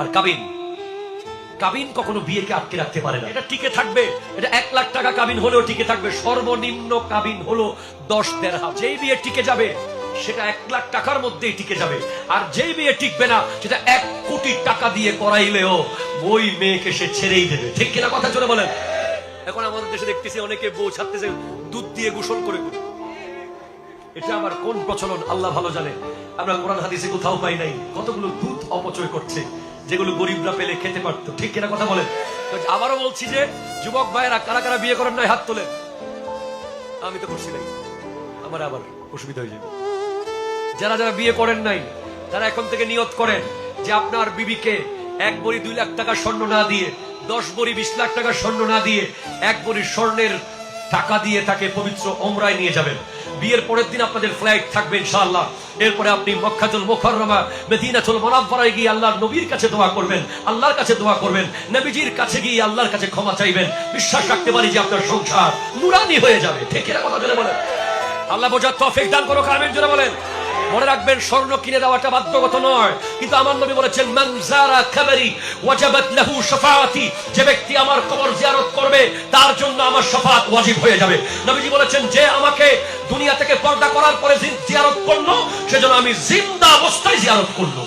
আর কাবিন, কাবিন কখনো বিয়েকে আটকে রাখতে পারে না, এটা টিকে থাকবে। এটা 1 লাখ টাকা কাবিন হলেও টিকে থাকবে। সর্বনিম্ন কাবিন হলো 10 দিরহাম। যেই বিয়ে টিকে যাবে সেটা 1 লাখ টাকার মধ্যেই টিকে যাবে, আর যেই বিয়ে টিকবে না সেটা 1 কোটি টাকা দিয়ে করাইলেও ওই মেয়েকে সে ছেড়েই দেবে। ঠিক কিনা কথা জোরে বলেন। এখন আমাদের দেশে দেখতেছি অনেকে বউ ছাড়তেছে দুধ দিয়ে গোসল করে। এটা আবার কোন প্রচলন আল্লাহ ভালো জানে। আমরা কোরআন হাদিসে কোথাও পাই নাই। কতগুলো দুধ অপচয় করছে যেগুলো গরিবরা পেলে খেতে পারতো। ঠিক কিনা কথা বলেন। আবারও বলছি যে যুবক ভাইয়েরা কারা কারা বিয়ে করেন নাই হাত তোলেন। আমি তো করছি নাই, আমার আবার অসুবিধা হয়ে যাবে। যারা যারা বিয়ে করেন নাই তারা এখন থেকে নিয়ত করেন যে আপনার বিবিকে 1 ভরি 2 লাখ টাকা স্বর্ণ না দিয়ে, 10 ভরি 20 লাখ টাকা স্বর্ণ না দিয়ে, 1 ভরি স্বর্ণের টাকা দিয়ে তাকে পবিত্র ওমরায় নিয়ে যাবেন। বিয়ের পরের দিন আপনাদের ফ্লাইট থাকবে ইনশাআল্লাহ। এরপরে আপনি মক্কাতুল মুকাররমা মদিনাতুল মুনাওয়ারায় গিয়ে আল্লাহর নবীর কাছে দোয়া করবেন, আল্লাহর কাছে দোয়া করবেন, নবীজির কাছে গিয়ে আল্লাহর কাছে ক্ষমা চাইবেন। বিশ্বাস রাখতে পারি যে আপনার সংসার নূরানি হয়ে যাবে। ঠিক এর কথা জোরে বলেন। আল্লাহ বোঝার তৌফিক দান করুক, আমিন জোরে বলেন। মনে রাখবেন, স্বর্ণ কিনে দেওয়াটা বাধ্যগত নয়, কিন্তু আমার নবী বলেছেন মান যারা কবরি ওয়াজাবাত লাহু শাফাআতি, যে ব্যক্তি আমার কবর জিয়ারত করবে তার জন্য আমার শাফাআত ওয়াজিব হয়ে যাবে। নবীজি বলেছেন যে আমাকে দুনিয়া থেকে পর্দা করার পরে জিয়ারত করলো সেজন্য আমি জিন্দা অবস্থায় জিয়ারত করলো।